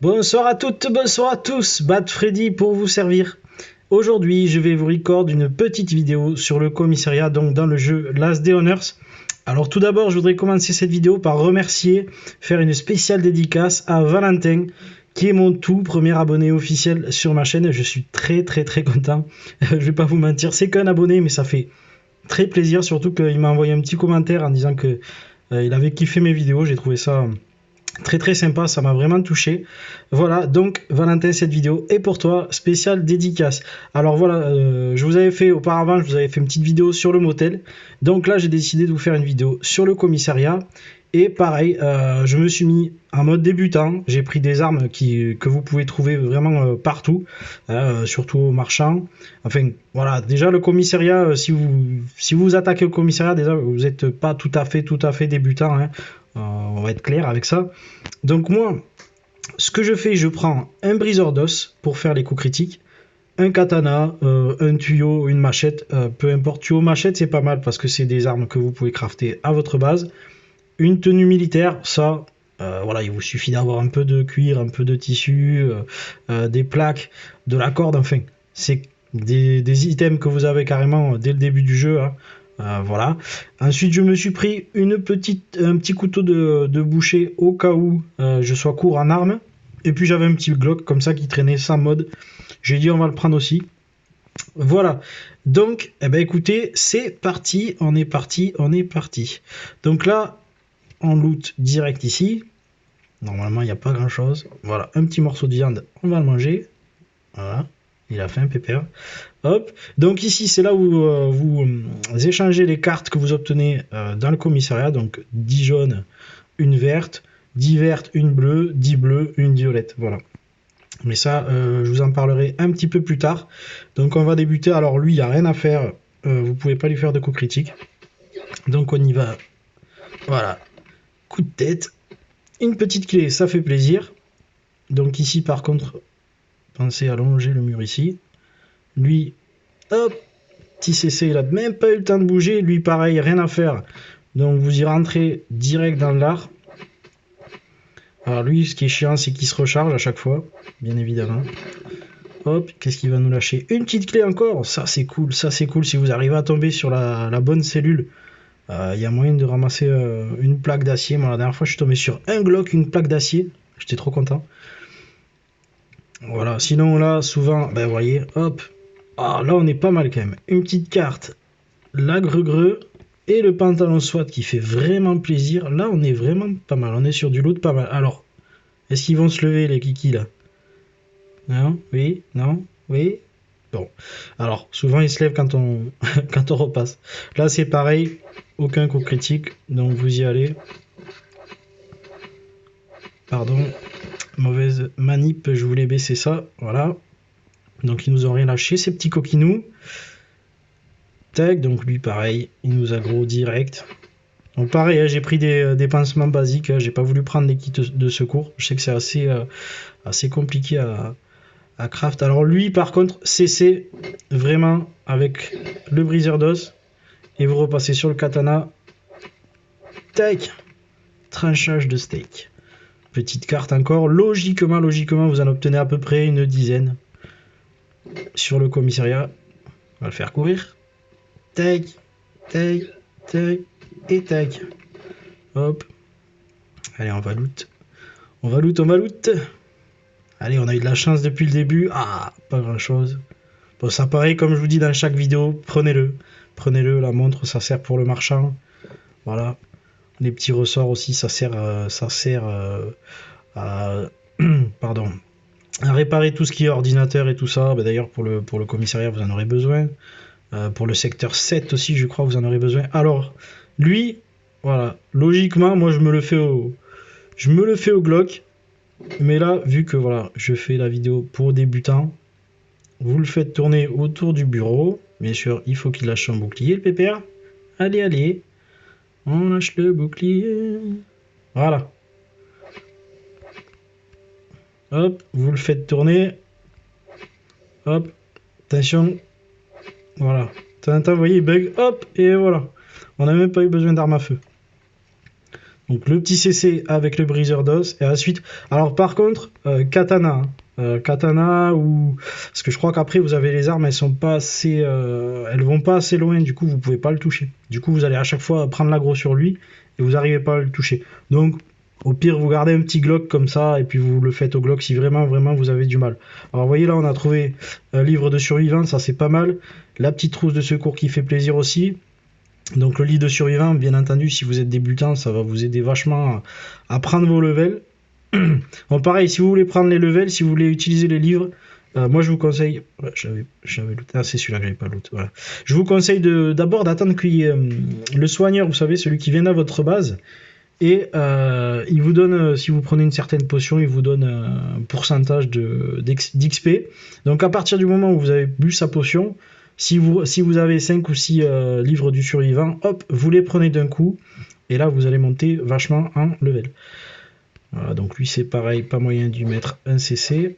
Bonsoir à toutes, bonsoir à tous, Bad Freddy pour vous servir. Aujourd'hui, je vais vous record une petite vidéo sur le commissariat, donc dans le jeu Last Day on Earth. Alors tout d'abord, je voudrais commencer cette vidéo par remercier, faire une spéciale dédicace à Valentin, qui est mon tout premier abonné officiel sur ma chaîne. Je suis très content. Je vais pas vous mentir, c'est qu'un abonné, mais ça fait très plaisir, surtout qu'il m'a envoyé un petit commentaire en disant que il avait kiffé mes vidéos. J'ai trouvé ça très sympa, ça m'a vraiment touché. Voilà, donc Valentin, cette vidéo est pour toi, spéciale dédicace. Alors voilà, je vous avais fait auparavant, je vous avais fait une petite vidéo sur le motel. Donc là, j'ai décidé de vous faire une vidéo sur le commissariat. Et pareil, je me suis mis en mode débutant. J'ai pris des armes que vous pouvez trouver vraiment partout, surtout aux marchands. Enfin, voilà, déjà le commissariat, si vous attaquez au commissariat, déjà, vous n'êtes pas tout à fait débutant, hein. On va être clair avec ça. Donc moi, ce que je fais, je prends un briseur d'os pour faire les coups critiques, un katana, un tuyau, une machette, peu importe, tuyau, machette, c'est pas mal parce que c'est des armes que vous pouvez crafter à votre base. Une tenue militaire, ça, voilà, il vous suffit d'avoir un peu de cuir, un peu de tissu, des plaques, de la corde, enfin, c'est des items que vous avez carrément dès le début du jeu, hein. Voilà. Ensuite, je me suis pris un petit couteau de boucher au cas où je sois court en armes. Et puis j'avais un petit Glock comme ça qui traînait sans mode. J'ai dit on va le prendre aussi. Voilà. Donc, eh ben écoutez, c'est parti, on est parti, on est parti. Donc là, on loot direct ici. Normalement, il n'y a pas grand chose. Voilà, un petit morceau de viande, on va le manger. Voilà, il a fait un pépère. Hop. Donc ici, c'est là où vous échangez les cartes que vous obtenez dans le commissariat. Donc 10 jaunes, une verte, 10 vertes, une bleue, 10 bleues, une violette. Voilà. Mais ça, je vous en parlerai un petit peu plus tard. Donc on va débuter. Alors lui, il n'y a rien à faire. Vous pouvez pas lui faire de coup critique. Donc on y va. Voilà. Coup de tête. Une petite clé, ça fait plaisir. Donc ici, par contre, pensez à longer le mur ici. Lui, hop, petit CC, il a même pas eu le temps de bouger. Lui, pareil, rien à faire. Donc vous y rentrez direct dans l'art. Alors lui, ce qui est chiant, c'est qu'il se recharge à chaque fois, bien évidemment. Hop, qu'est-ce qu'il va nous lâcher? Une petite clé encore. Ça, c'est cool. Ça, c'est cool. Si vous arrivez à tomber sur la bonne cellule, il y a moyen de ramasser une plaque d'acier. Moi, la dernière fois, je suis tombé sur un Glock, une plaque d'acier. J'étais trop content. Voilà, sinon là, souvent, ben vous voyez, hop. Ah, là, on est pas mal quand même. Une petite carte, la greu et le pantalon SWAT qui fait vraiment plaisir. Là, on est vraiment pas mal. On est sur du loot pas mal. Alors, est-ce qu'ils vont se lever, les kikis, là? Non? Oui? Non? Oui? Bon. Alors, souvent, ils se lèvent quand on, quand on repasse. Là, c'est pareil. Aucun coup critique. Donc, vous y allez. Pardon. Mauvaise manip. Je voulais baisser ça. Voilà. Donc, ils nous ont rien lâché, ces petits coquinous. Tac, donc lui pareil, il nous aggro direct. Donc pareil, hein, j'ai pris des pansements basiques, hein, j'ai pas voulu prendre des kits de secours. Je sais que c'est assez compliqué à craft. Alors lui par contre, CC vraiment avec le briseur d'os. Et vous repassez sur le katana. Tac, tranchage de steak. Petite carte encore. Logiquement, vous en obtenez à peu près une dizaine sur le commissariat. On va le faire courir. Tac, tac, tac et tac. Hop. Allez, on va loot. On va loot, on va loot. Allez, on a eu de la chance depuis le début. Ah, pas grand chose. Bon, ça pareil, comme je vous dis dans chaque vidéo, prenez-le. Prenez-le, la montre, ça sert pour le marchand. Voilà. Les petits ressorts aussi, ça sert à, pardon, à réparer tout ce qui est ordinateur et tout ça. Bah, d'ailleurs, pour le commissariat, vous en aurez besoin. Pour le secteur 7 aussi, je crois, vous en aurez besoin. Alors, lui, voilà, logiquement, moi, je me le fais au Glock. Mais là, vu que voilà, je fais la vidéo pour débutants, vous le faites tourner autour du bureau. Bien sûr, il faut qu'il lâche son bouclier, le pépère. Allez, allez, on lâche le bouclier. Voilà. Hop, vous le faites tourner. Hop, attention. Voilà. Vous voyez, il bug. Hop, et voilà. On n'a même pas eu besoin d'arme à feu. Donc le petit CC avec le briseur d'os. Et ensuite, alors par contre, katana. Katana ou parce que je crois qu'après vous avez les armes, elles sont pas assez, elles vont pas assez loin. Du coup, vous pouvez pas le toucher. Du coup, vous allez à chaque fois prendre l'aggro sur lui et vous arrivez pas à le toucher. Donc au pire, vous gardez un petit Glock comme ça et puis vous le faites au Glock si vraiment vous avez du mal. Alors vous voyez là, on a trouvé un livre de survivants, ça c'est pas mal. La petite trousse de secours qui fait plaisir aussi. Donc le lit de survivants, bien entendu, si vous êtes débutant, ça va vous aider vachement à prendre vos levels. Bon, pareil, si vous voulez prendre les levels, si vous voulez utiliser les livres, moi je vous conseille. J'avais ah, c'est celui-là que j'avais pas l'autre. Voilà. Je vous conseille d'abord d'attendre qu'il y ait le soigneur, vous savez, celui qui vient à votre base. Et il vous donne, si vous prenez une certaine potion, il vous donne un pourcentage d'XP. Donc à partir du moment où vous avez bu sa potion, si vous avez 5 ou 6 livres du survivant, hop, vous les prenez d'un coup. Et là, vous allez monter vachement en level. Voilà, donc lui c'est pareil, pas moyen de lui mettre un CC.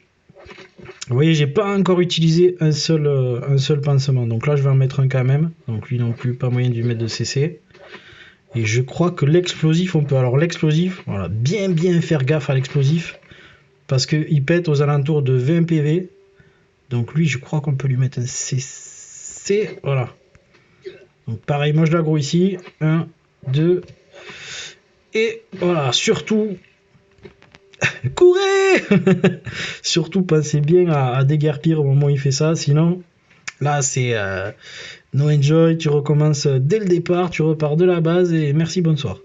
Vous voyez, j'ai pas encore utilisé un seul pansement. Donc là, je vais en mettre un quand même. Donc lui non plus, pas moyen de lui mettre de CC. Et je crois que l'explosif, on peut. Alors l'explosif, voilà, bien faire gaffe à l'explosif. Parce qu'il pète aux alentours de 20 PV. Donc lui, je crois qu'on peut lui mettre un CC. Voilà. Donc pareil, moi je l'aggro ici. 1, 2. Et voilà, surtout. Courez. Surtout pensez bien à déguerpir au moment où il fait ça. Sinon, là c'est no enjoy. Tu recommences dès le départ. Tu repars de la base et merci, bonsoir.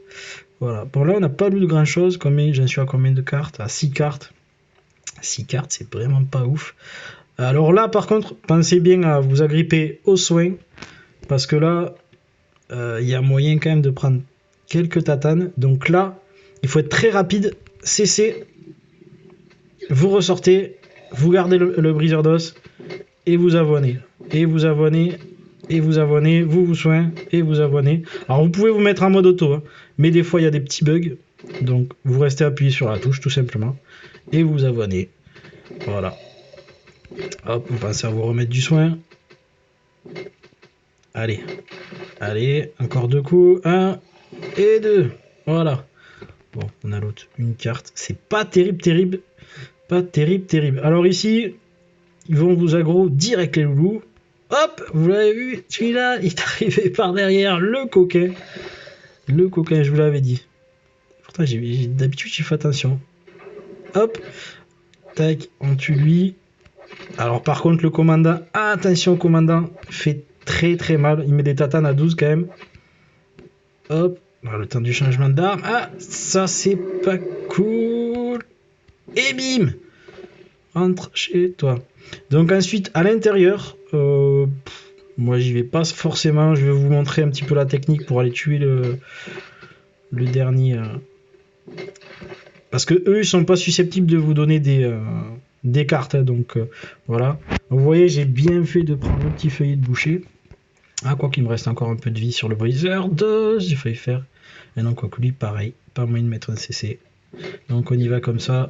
Voilà. Bon, là, on n'a pas lu de grand chose. J'en suis à combien de cartes? À 6 cartes. 6 cartes, c'est vraiment pas ouf. Alors là, par contre, pensez bien à vous agripper aux soins. Parce que là, il y a moyen quand même de prendre quelques tatanes. Donc là, il faut être très rapide. CC. Vous ressortez. Vous gardez le briseur d'os. Et vous abonnez. Et vous abonnez. Et vous abonnez, vous soignez et vous abonnez. Alors vous pouvez vous mettre en mode auto, hein, mais des fois il y a des petits bugs, donc vous restez appuyé sur la touche tout simplement et vous abonnez. Voilà. Hop, on pense à vous remettre du soin. Allez, encore 2 coups, 1 et 2. Voilà. Bon, on a l'autre, une carte. C'est pas terrible, pas terrible. Alors ici, ils vont vous aggro direct les loulous. Hop, vous l'avez vu, celui-là, il est arrivé par derrière, le coquin. Le coquin, je vous l'avais dit. Pourtant, d'habitude, j'ai fait attention. Hop, tac, on tue lui. Alors, par contre, le commandant, attention, commandant, fait très mal. Il met des tatanes à 12 quand même. Hop, alors, le temps du changement d'arme. Ah, ça, c'est pas cool. Et bim, entre chez toi. Donc ensuite, à l'intérieur, moi j'y vais pas forcément, je vais vous montrer un petit peu la technique pour aller tuer le dernier. Parce que eux, ils sont pas susceptibles de vous donner des cartes, hein, donc voilà. Vous voyez, j'ai bien fait de prendre le petit feuillet de boucher. Ah, quoi qu'il me reste encore un peu de vie sur le briseur d'os, j'ai failli faire. Et non, quoi que lui, pareil, pas moyen de mettre un CC. Donc on y va comme ça.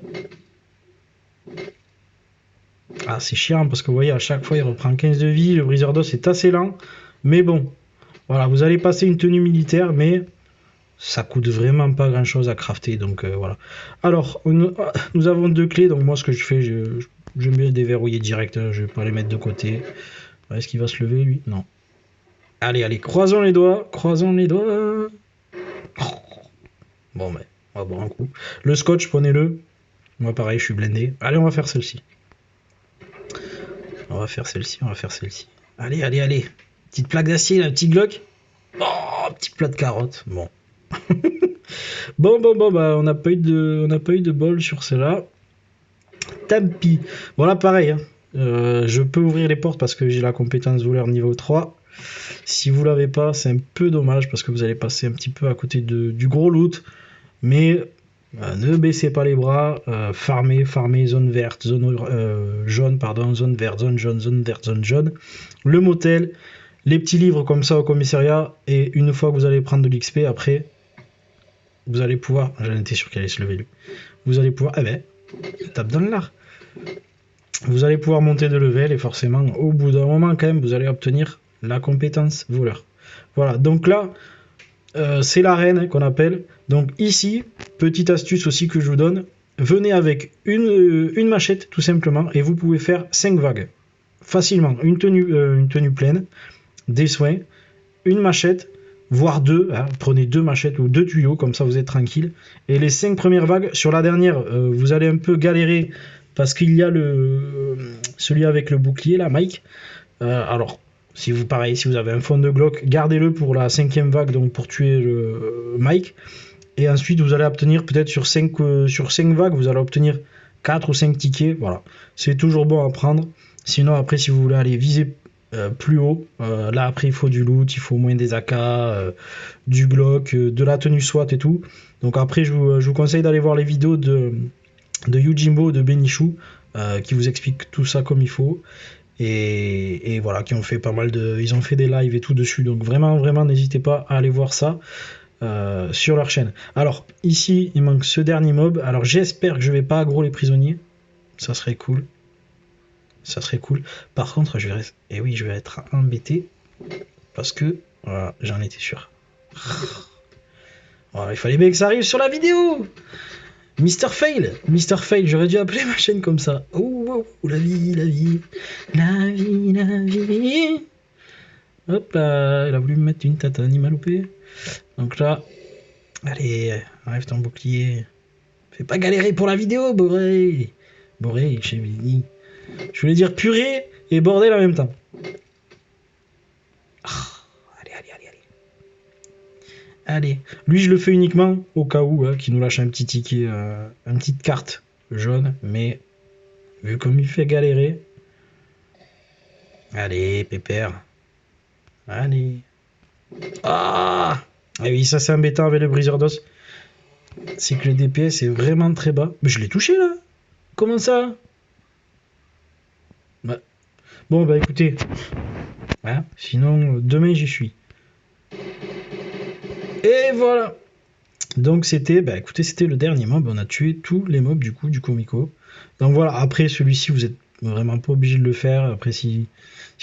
Ah, c'est chiant parce que vous voyez, à chaque fois il reprend 15 de vie, le briseur d'os est assez lent, mais bon, voilà, vous allez passer une tenue militaire, mais ça coûte vraiment pas grand chose à crafter, donc voilà. Alors, nous avons 2 clés, donc moi ce que je fais, je mets les déverrouiller direct, hein, je vais pas les mettre de côté. Est-ce qu'il va se lever lui? Non. Allez, croisons les doigts. Bon, ben, on va boire un coup. Le scotch, prenez-le. Moi pareil, je suis blindé. Allez, on va faire celle-ci. On va faire celle-ci. Allez. Petite plaque d'acier, un petit Glock. Oh, petit plat de carottes. Bon. bon, bah, on n'a pas eu de bol sur cela. Tant pis. Bon, là, pareil. Hein. Je peux ouvrir les portes parce que j'ai la compétence voleur niveau 3. Si vous l'avez pas, c'est un peu dommage parce que vous allez passer un petit peu à côté du gros loot. Mais ne baissez pas les bras, farmez, zone verte, zone jaune, pardon, zone verte, zone jaune, zone verte, zone jaune. Le motel, les petits livres comme ça au commissariat, et une fois que vous allez prendre de l'XP, après, vous allez pouvoir, j'en étais sûr qu'elle allait se lever lui, vous allez pouvoir, tape dans l'art. Vous allez pouvoir monter de level et forcément, au bout d'un moment quand même, vous allez obtenir la compétence voleur. Voilà, donc là, c'est l'arène qu'on appelle. Donc ici, petite astuce aussi que je vous donne, venez avec une machette tout simplement et vous pouvez faire 5 vagues facilement. Une tenue pleine, des soins, une machette, voire deux. Hein, prenez 2 machettes ou 2 tuyaux, comme ça vous êtes tranquille. Et les 5 premières vagues, sur la dernière, vous allez un peu galérer parce qu'il y a celui avec le bouclier là, Mike. Alors, si vous avez un fond de Glock, gardez-le pour la 5e vague, donc pour tuer le Mike. Et ensuite, vous allez obtenir peut-être sur 5 vagues, vous allez obtenir 4 ou 5 tickets. Voilà, c'est toujours bon à prendre. Sinon, après, si vous voulez aller viser plus haut, là après, il faut du loot, il faut au moins des AK, du Glock, de la tenue SWAT et tout. Donc après, je vous conseille d'aller voir les vidéos de Yujimbo, de Benichou, qui vous expliquent tout ça comme il faut. Et voilà, qui ont fait pas mal ils ont fait des lives et tout dessus. Donc vraiment, n'hésitez pas à aller voir ça. Sur leur chaîne. Alors ici il manque ce dernier mob. Alors j'espère que je vais pas aggro les prisonniers, ça serait cool, par contre je vais être embêté parce que voilà, j'en étais sûr. Voilà, il fallait bien que ça arrive sur la vidéo. Mr Fail, j'aurais dû appeler ma chaîne comme ça. Oh, la vie. Hop là, elle a voulu me mettre une tatane, il m'a loupé. Donc là, allez, enlève ton bouclier. Fais pas galérer pour la vidéo, Boré, chez Vini. Je voulais dire purée et bordel en même temps. Allez. Lui, je le fais uniquement au cas où, qu'il nous lâche un petit ticket, une petite carte jaune. Mais vu comme il fait galérer. Allez, pépère. Allez. Ah! Et oui, ça c'est embêtant avec le briseur d'os. C'est que le DPS est vraiment très bas. Mais je l'ai touché là. Comment ça? Bon bah écoutez. Hein, sinon demain j'y suis. Et voilà. Donc c'était le dernier mob. On a tué tous les mobs du coup du Comico. Donc voilà, après celui-ci vous êtes vraiment pas obligé de le faire. Après si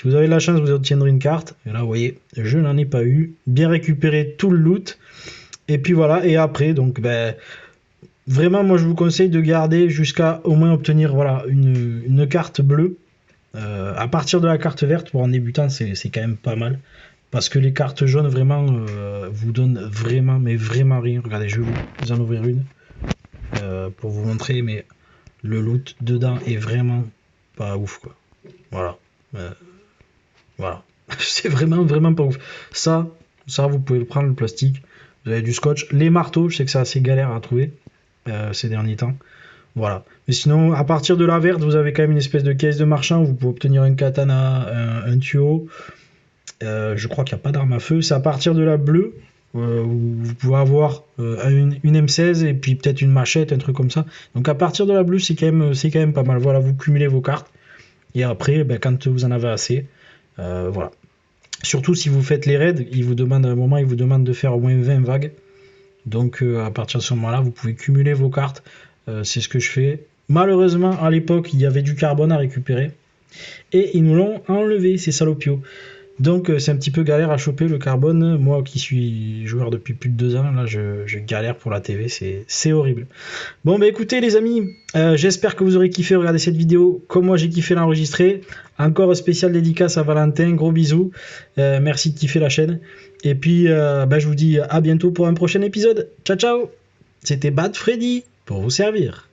vous avez de la chance vous obtiendrez une carte. Et là vous voyez, je n'en ai pas eu. Bien récupérer tout le loot. Et puis voilà, et après donc vraiment moi je vous conseille de garder jusqu'à au moins obtenir voilà une carte bleue. À partir de la carte verte pour un débutant c'est quand même pas mal. Parce que les cartes jaunes vraiment vous donnent vraiment mais vraiment rien. Regardez, je vais vous en ouvrir une pour vous montrer, mais le loot dedans est vraiment pas ouf quoi. Voilà. Voilà. C'est vraiment pas ouf. Ça vous pouvez le prendre, le plastique. Vous avez du scotch. Les marteaux, je sais que c'est assez galère à trouver ces derniers temps. Voilà. Mais sinon, à partir de la verte, vous avez quand même une espèce de caisse de marchand où vous pouvez obtenir un katana, un tuyau. Je crois qu'il n'y a pas d'arme à feu. C'est à partir de la bleue où vous pouvez avoir une M16 et puis peut-être une machette, un truc comme ça. Donc à partir de la bleue, c'est quand même pas mal. Voilà, vous cumulez vos cartes. Et après, quand vous en avez assez, voilà. Surtout si vous faites les raids, à un moment, il vous demande de faire au moins 20 vagues. Donc à partir de ce moment-là, vous pouvez cumuler vos cartes. C'est ce que je fais. Malheureusement, à l'époque, il y avait du carbone à récupérer. Et ils nous l'ont enlevé, ces salopios. Donc c'est un petit peu galère à choper le carbone. Moi qui suis joueur depuis plus de 2 ans, là je galère pour la TV, c'est horrible. Bon bah écoutez les amis, j'espère que vous aurez kiffé regarder cette vidéo comme moi j'ai kiffé l'enregistrer. Encore spécial dédicace à Valentin, gros bisous. Merci de kiffer la chaîne. Et puis je vous dis à bientôt pour un prochain épisode. Ciao ciao. C'était Bad Freddy pour vous servir.